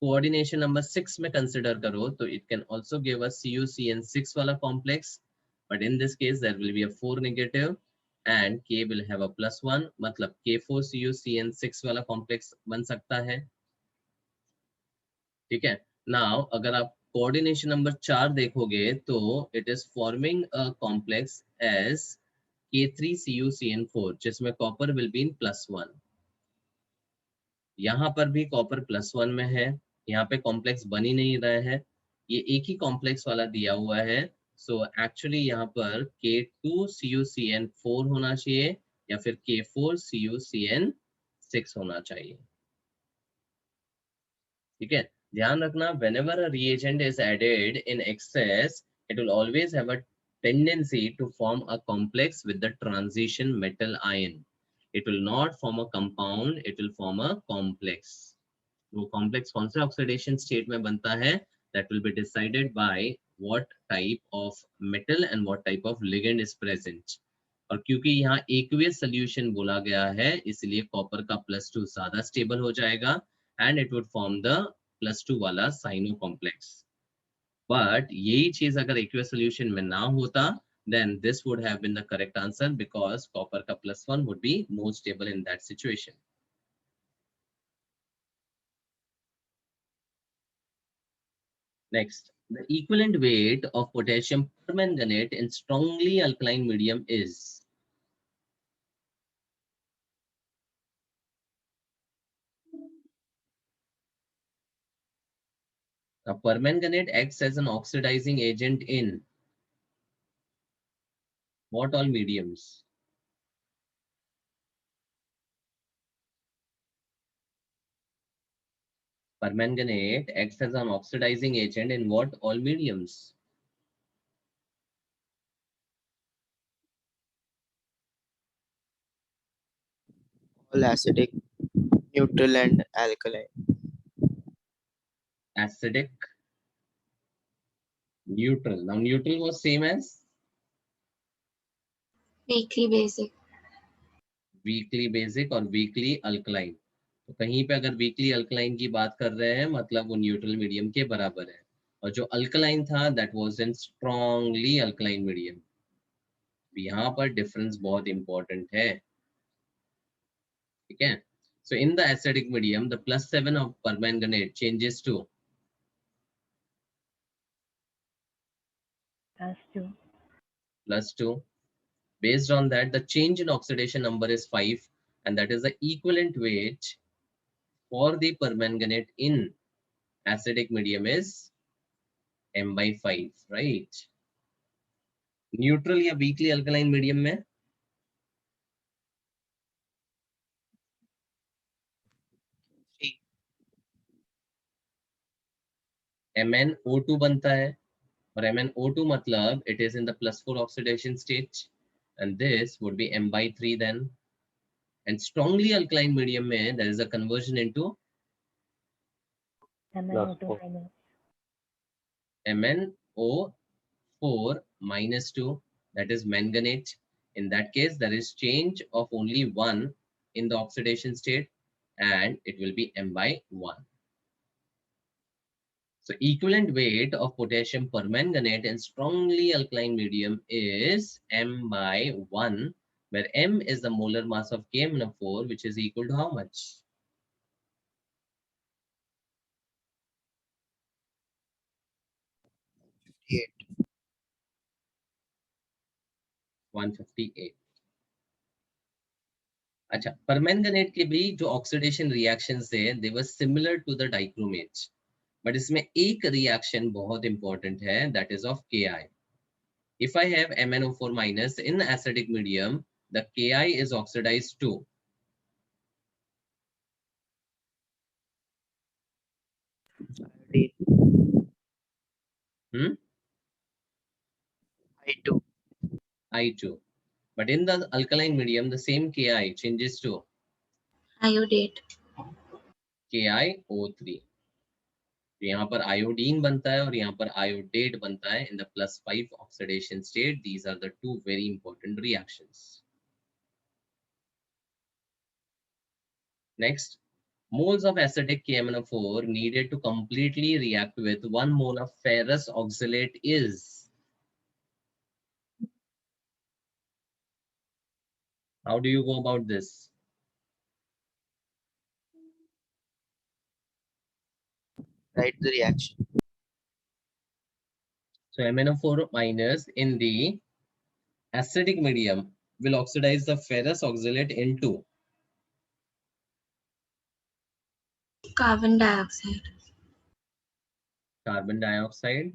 कोऑर्डिनेशन नंबर 6 में कंसिडर करो तो it can also give us CuCN6 वाला complex, but in this case there will be a 4 negative and K will have a +1, मतलब K4CuCN6 वाला कॉम्प्लेक्स बन सकता है। ठीक है, नाउ अगर आप कोऑर्डिनेशन नंबर 4 देखोगे तो it is forming a complex as K3CuCN4 जिसमें कॉपर विल बी इन +1। यहाँ पर भी कॉपर +1 में है, यहाँ पे कॉम्प्लेक्स बन ही नहीं रहा है, ये एक ही कॉम्प्लेक्स वाला दिया हुआ है। सो एक्चुअली यहाँ पर K2CuCN4 होना चाहिए या फिर K4CuCN6 होना चाहिए। ठीक है, ध्यान रखना, whenever a reagent is added in excess, it will always have a tendency to form a complex with the transition metal ion. It will not form a compound, it will form a complex. वो complex कौन से oxidation state में बनता है, that will be decided by what type of metal and what type of ligand is present. और क्योंकि यहाँ aqueous solution बोला गया है, इसलिए कॉपर का +2 ज्यादा स्टेबल हो जाएगा and it would form the +2 वाला साइनो कॉम्प्लेक्स। बट यही चीज अगर एक्वियस सॉल्यूशन में ना होता, then this would have been the correct answer because copper का +1 would be more stable in that situation. Next, the equivalent weight of potassium permanganate in strongly alkaline medium is? Now, permanganate acts as an oxidizing agent in what all mediums? Permanganate acts as an oxidizing agent in what all mediums? All acidic, neutral, and alkaline. Acidic, neutral. Now, neutral was same as Weakly basic. weakly basic और weakly alkaline. तो कहीं पे अगर weakly alkaline की बात कर रहे हैं मतलब वो neutral medium के बराबर है, और जो alkaline था that was in strongly alkaline medium. यहाँ पर difference बहुत important है। ठीक है, so in the acidic medium the +7 of permanganate changes to +2. +2. Based on that, the change in oxidation number is 5, and that is the equivalent weight for the permanganate in acidic medium is m/5, right? Neutral या weakly alkaline medium में Three. MnO2 बनता है, और MnO2 मतलब it is in the +4 oxidation state, and this would be m/3 then. And strongly alkaline medium में there is a conversion into MnO2 4. minus. MnO4 minus 2, that is manganate. In that case, there is change of only 1 in the oxidation state, and it will be m/1. So equivalent weight of potassium permanganate in strongly alkaline medium is m/1, where m is the molar mass of KMnO4, which is equal to how much? 58. 158. अच्छा, permanganate के भी जो oxidation reactions थे they were similar to the dichromates, but इसमें एक reaction बहुत important है, that is of Ki. If I have MnO4 minus in acidic medium, the Ki is oxidized to Iodine. I2. I2. But in the alkaline medium, the same Ki changes to Iodate. KiO3. तो यहाँ पर iodine बनता है और यहाँ पर iodate बनता है in the +5 oxidation state. These are the two very important reactions. Next, moles of acidic KMnO4 needed to completely react with 1 mole of ferrous oxalate is. How do you go about this? Write the reaction. So MnO4 minus in the acidic medium will oxidize the ferrous oxalate into Carbon dioxide. carbon dioxide,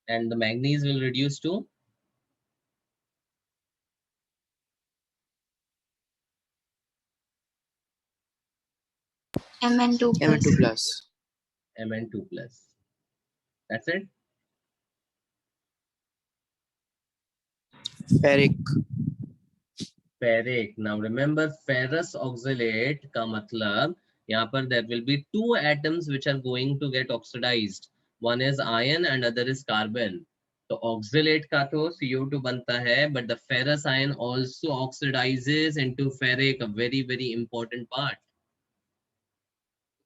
and the manganese will reduce to Mn2 plus. Mn2 plus. Mn2 plus. That's it. Ferric. Ferric. Now remember, ferrous oxalate का मतलब यहाँ पर there will be two atoms which are going to get oxidized. One is iron and other is carbon. तो oxalate का तो CO2 बनता है, but the ferrous ion also oxidizes into ferric, a very very important part.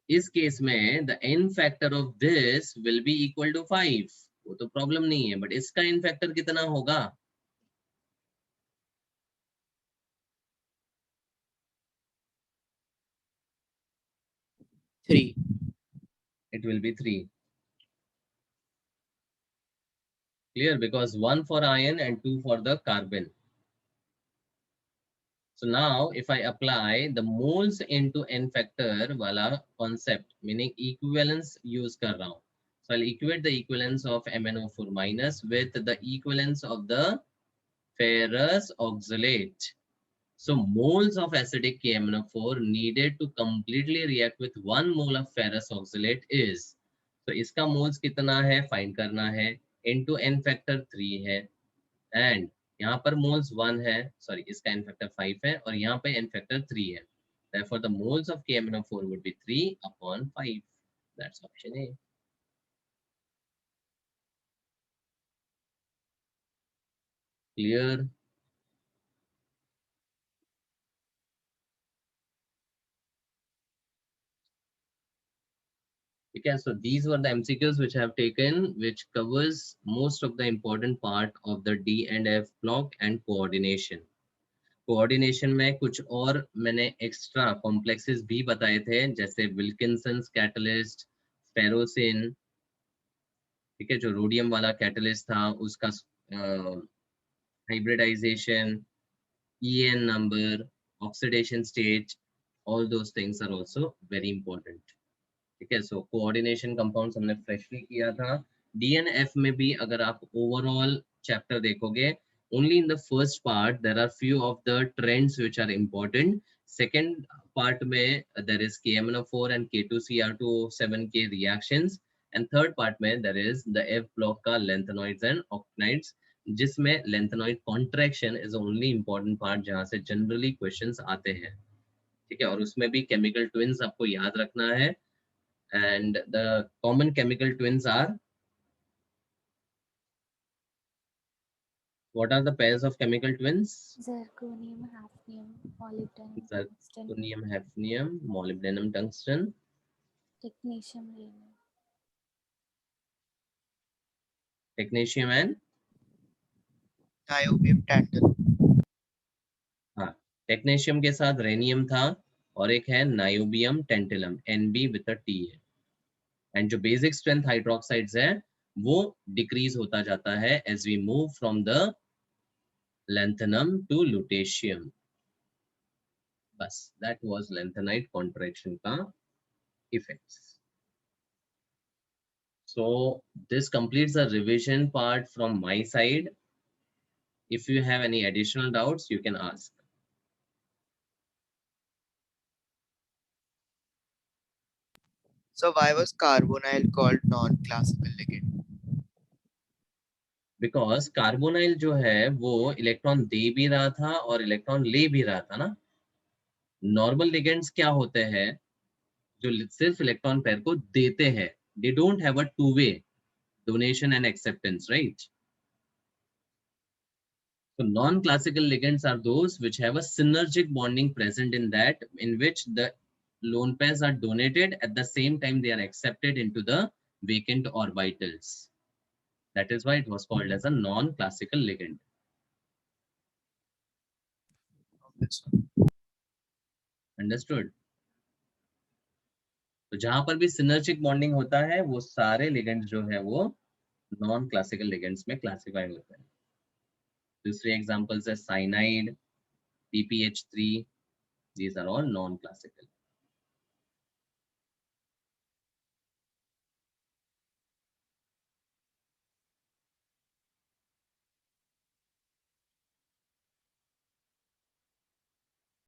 इस case में the n factor of this will be equal to 5. वो तो problem नहीं है, बट इसका n factor कितना होगा? Three. It will be 3. Clear? Because 1 for iron and 2 for the carbon. So now if I apply the moles into n factor wala concept, meaning equivalence use kar raha hu. So I'll equate the equivalence of MnO4 minus with the equivalence of the ferrous oxalate. So moles of acidic KMnO4 needed to completely react with 1 mole of ferrous oxalate is. So इसका moles कितना है find करना है, into n factor 3 है, and यहाँ पर moles 1 है, sorry इसका n factor 5 है और यहाँ पे n factor 3 है. Therefore the moles of KMnO4 would be 3 upon 5. That's option A. Clear? Okay, so these were the MCQs which I have taken, which covers most of the important part of the D and F block and coordination. Coordination में कुछ और मैंने extra complexes भी बताए थे, जैसे विल्किंसन्स catalyst, ferrocene, ठीक है, जो रोडियम वाला कैटलिस्ट था उसका hybridisation, EN number, oxidation state, all those things are also very important. ठीक है, सो कोऑर्डिनेशन कंपाउंड्स हमने फ्रेशली किया था. DNF में भी अगर आप ओवरऑल चैप्टर देखोगे, only in the first part there are few of the trends which are important. Second part में there is KMnO4 and K2Cr2O7 के reactions, and third part में there is the F block का lanthanoids and octanides, जिसमें lanthanoid contraction is the only important part जहाँ से generally questions आते हैं. ठीक है, और उसमें भी chemical twins आपको याद रखना है, and the common chemical twins are, what are the pairs of chemical twins? Zirconium, hafnium, molybdenum, tungsten, Zirconium, hafnium, molybdenum, tungsten, technetium, rhenium. technetium and Niobium, tantalum. हाँ, technetium के साथ rhenium था और एक है niobium tantalum, Nb with a T है. And जो basic strength hydroxides है वो decrease होता जाता है as we move from the lanthanum to lutetium. बस that was lanthanide contraction का effects. So this completes the revision part from my side. If you have any additional doubts, you can ask. So why was carbonyl called non-classical ligand? Because carbonyl जो है वो electron दे भी रहा था और electron ले भी रहा था ना. नॉर्मल लिगेंड्स क्या होते हैं जो सिर्फ इलेक्ट्रॉन पेयर को देते हैं. They don't have a two way donation and acceptance, right? So non-classical ligands are those which have a synergic bonding present in that, in which the lone pairs are donated at the same time they are accepted into the vacant orbitals. That is why it was called as a non-classical ligand. Understood? तो जहां पर भी synergic bonding होता है वो सारे ligands जो है वो non-classical ligands में classify होते हैं. दूसरे examples है cyanide, PPH3. These are all non-classical.